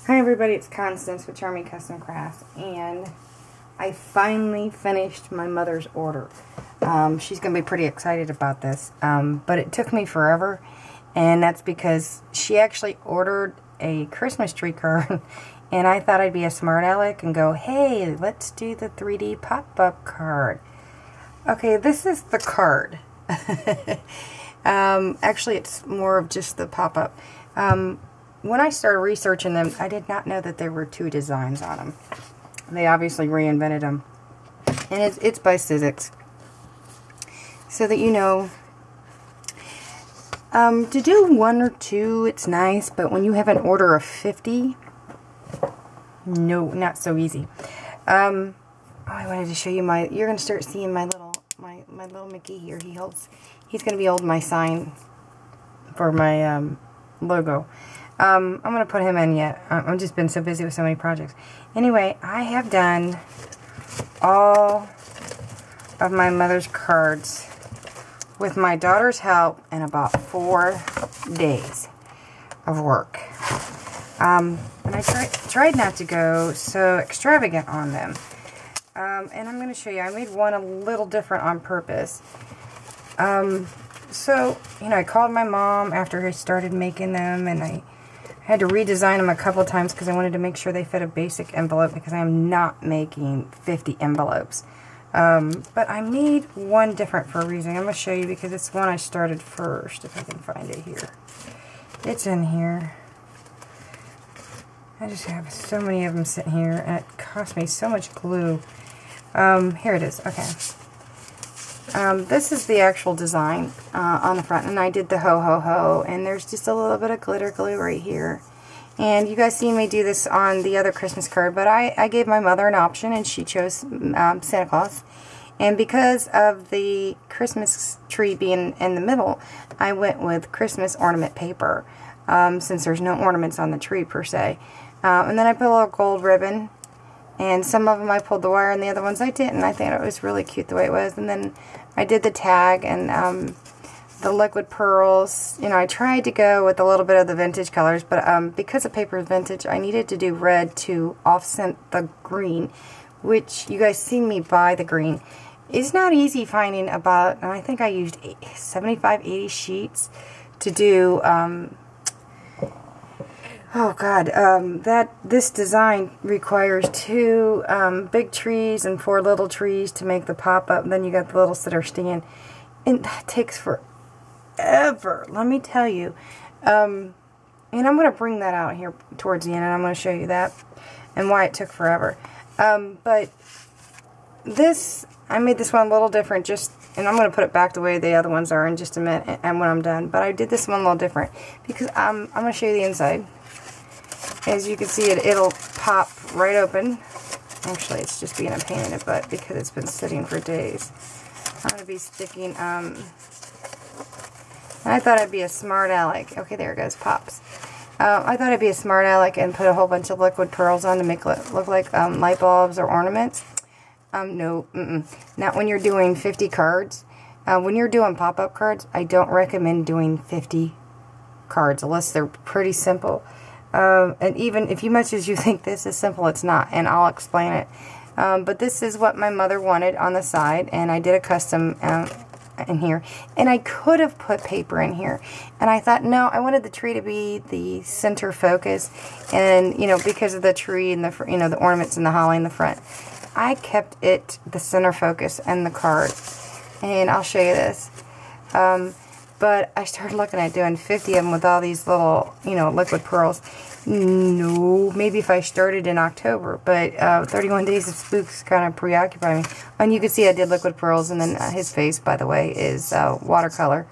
Hi everybody, it's Constance with Charming Custom Crafts, and I finally finished my mother's order. She's going to be pretty excited about this, but it took me forever, and that's because she actually ordered a Christmas tree card, and I thought I'd be a smart aleck and go, hey, let's do the 3D pop-up card. Okay, this is the card. Actually, it's more of just the pop-up. When I started researching them, I did not know that there were two designs on them. They obviously reinvented them. And it's by Sizzix. So that you know, to do one or two, it's nice, but when you have an order of 50, no, not so easy. I wanted to show you you're going to start seeing my little Mickey here. He's going to be holding my sign for my logo. I'm going to put him in yet. I've just been so busy with so many projects. Anyway, I have done all of my mother's cards with my daughter's help in about 4 days of work. And I tried not to go so extravagant on them. And I'm going to show you. I made one a little different on purpose. So, you know, I called my mom after I started making them, and I had to redesign them a couple times because I wanted to make sure they fit a basic envelope because I am not making 50 envelopes. But I made one different for a reason. I'm going to show you because it's one I started first, if I can find it here. It's in here. I just have so many of them sitting here, and it cost me so much glue. Here it is. Okay. This is the actual design on the front, and I did the ho-ho-ho, and there's just a little bit of glitter glue right here. And you guys seen me do this on the other Christmas card, but I gave my mother an option, and she chose Santa Claus. And because of the Christmas tree being in the middle, I went with Christmas ornament paper, since there's no ornaments on the tree per se. And then I put a little gold ribbon. And some of them I pulled the wire, and the other ones I didn't. I thought it was really cute the way it was. And then I did the tag and the liquid pearls. You know, I tried to go with a little bit of the vintage colors, but because the paper is vintage, I needed to do red to offset the green, which you guys see me buy the green. It's not easy finding about, and I think I used 75, 80 sheets to do... oh God, this design requires 2 big trees and 4 little trees to make the pop-up, and then you got the little sitter stand, and that takes forever, let me tell you. And I'm going to bring that out here towards the end, and I'm going to show you that, and why it took forever. But this, I made this one a little different, and I'm going to put it back the way the other ones are in just a minute, and when I'm done, but I did this one a little different, because I'm going to show you the inside. As you can see, it'll pop right open. Actually, it's just being a pain in the butt because it's been sitting for days. I'm going to be sticking, I thought I'd be a smart aleck. Okay, there it goes, pops. I thought I'd be a smart aleck and put a whole bunch of liquid pearls on to make it look like light bulbs or ornaments. No, not when you're doing 50 cards. When you're doing pop-up cards, I don't recommend doing 50 cards unless they're pretty simple. And even if much as you think this is simple, it's not, and I'll explain it. But this is what my mother wanted on the side, and I did a custom in here. And I could have put paper in here, and I thought, no, I wanted the tree to be the center focus, and you know, because of the tree and the the ornaments and the holly in the front, I kept it the center focus and the card. And I'll show you this. But I started looking at doing 50 of them with all these little, liquid pearls. No, maybe if I started in October, but 31 Days of Spooks kind of preoccupy me. And you can see I did liquid pearls, and then his face, by the way, is watercolor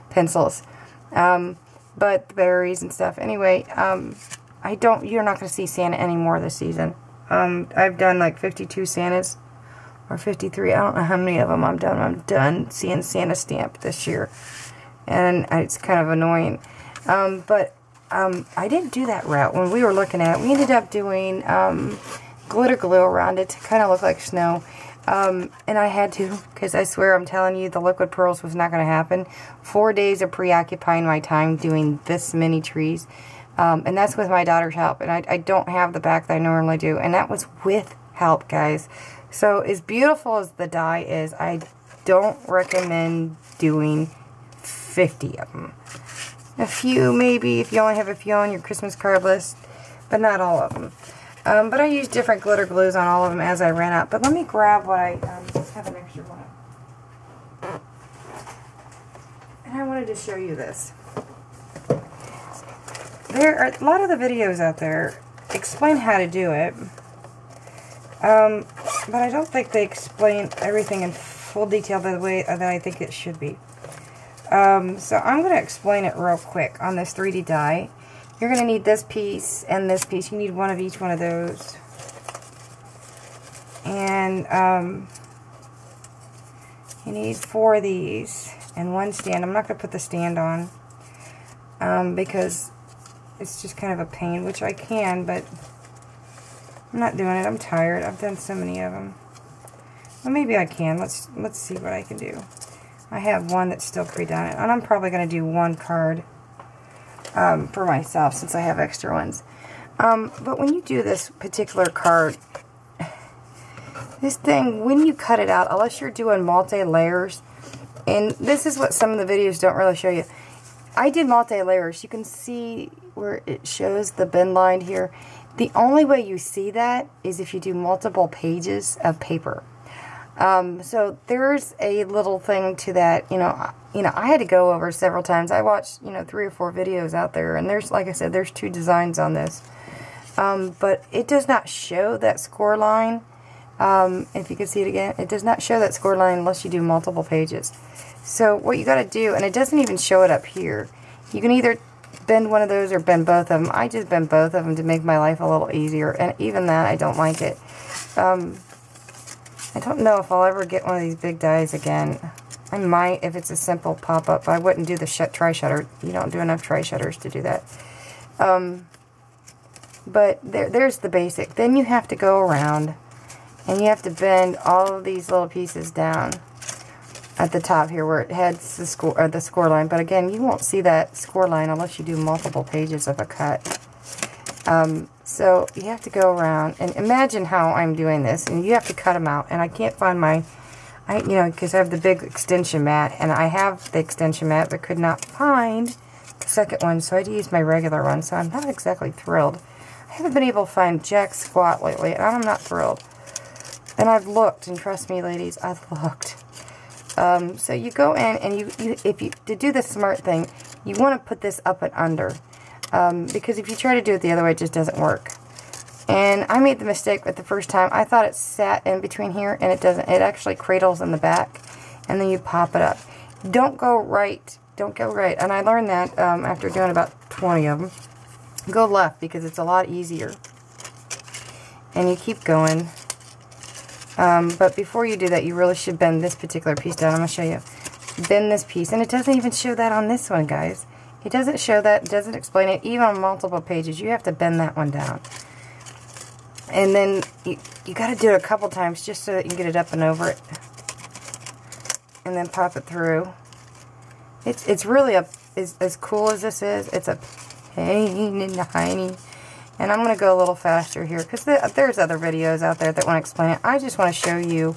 pencils. But the berries and stuff. Anyway, you're not going to see Santa anymore this season. I've done like 52 Santas, or 53. I don't know how many of them I'm done. I'm done seeing Santa stamp this year. And it's kind of annoying. But I didn't do that route when we were looking at it. We ended up doing glitter glue around it to kind of look like snow. And I had to, because I swear I'm telling you, the liquid pearls was not going to happen. 4 days of preoccupying my time doing this many trees. And that's with my daughter's help. And I don't have the back that I normally do. And that was with help, guys. So as beautiful as the die is, I don't recommend doing 50 of them. A few, maybe, if you only have a few on your Christmas card list, but not all of them. But I use different glitter glues on all of them as I ran out. But let me grab what I have an extra one. And I wanted to show you this. There are a lot of the videos out there explain how to do it. But I don't think they explain everything in full detail the way that I think it should be. So I'm going to explain it real quick on this 3D die. You're going to need this piece and this piece. You need one of each one of those. And you need 4 of these and 1 stand. I'm not going to put the stand on because it's just kind of a pain, which I can, but I'm not doing it. I'm tired. I've done so many of them. Well, maybe I can. Let's see what I can do. I have one that's still pre-done, and I'm probably going to do 1 card for myself since I have extra ones. But when you do this particular card, this thing, when you cut it out, unless you're doing multi-layers, and this is what some of the videos don't really show you. I did multi-layers. You can see where it shows the bend line here. The only way you see that is if you do multiple pages of paper. So there's a little thing to that, you know, I had to go over several times. I watched, 3 or 4 videos out there, and there's, like I said, there's 2 designs on this. But it does not show that score line. If you can see it again, it does not show that score line unless you do multiple pages. So what you got to do, and it doesn't even show it up here, you can either bend one of those or bend both of them. I just bend both of them to make my life a little easier, and even that, I don't like it. I don't know if I'll ever get one of these big dies again. I might if it's a simple pop-up. I wouldn't do the tri-shutter. You don't do enough tri-shutters to do that. But there's the basic. Then you have to go around and you have to bend all of these little pieces down at the top here where it heads the score line. But again, you won't see that score line unless you do multiple pages of a cut. So you have to go around and imagine how I'm doing this, and you have to cut them out. And I can't find my, because I have the big extension mat, and I have the extension mat, but could not find the second one, so I had to use my regular one. So I'm not exactly thrilled. I haven't been able to find jack squat lately, and I'm not thrilled. And I've looked, and trust me, ladies, I've looked. So you go in, and to do the smart thing, you want to put this up and under. Because if you try to do it the other way, it just doesn't work. And I made the mistake with the first time. I thought it sat in between here, and it doesn't. It actually cradles in the back, and then you pop it up. Don't go right. Don't go right. And I learned that after doing about 20 of them. Go left, because it's a lot easier. And you keep going. But before you do that, you really should bend this particular piece down. I'm going to show you. Bend this piece. And it doesn't even show that on this one, guys. It doesn't show that, it doesn't explain it, even on multiple pages. You have to bend that one down. And then you got to do it a couple times just so that you can get it up and over it. And then pop it through. It's really as cool as this is, it's a pain in the hiney. And I'm going to go a little faster here because there's other videos out there that want to explain it. I just want to show you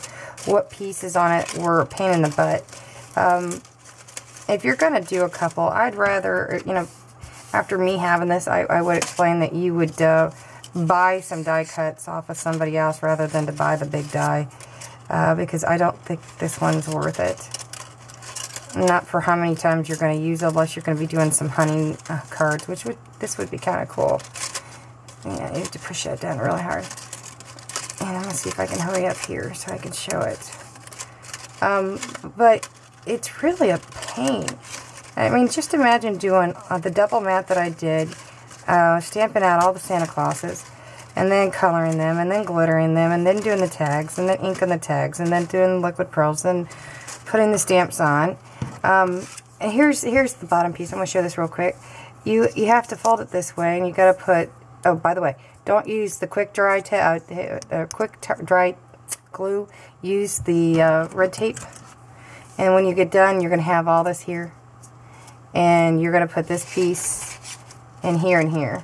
what pieces on it were a pain in the butt. If you're going to do a couple, I'd rather, after me having this, I would explain that you would buy some die cuts off of somebody else rather than to buy the big die. Because I don't think this one's worth it. Not for how many times you're going to use it, unless you're going to be doing some hunting cards, which this would be kind of cool. Yeah, you have to push that down really hard. And I'm going to see if I can hurry up here so I can show it. But it's really a pain. I mean, just imagine doing the double mat that I did, stamping out all the Santa Clauses, and then coloring them, and then glittering them, and then doing the tags, and then inking the tags, and then doing liquid pearls, and putting the stamps on. And here's the bottom piece. I'm going to show this real quick. You have to fold it this way, and you got to put. Oh, by the way, don't use the quick dry glue. Use the red tape. And when you get done, you're going to have all this here. And you're going to put this piece and here and here.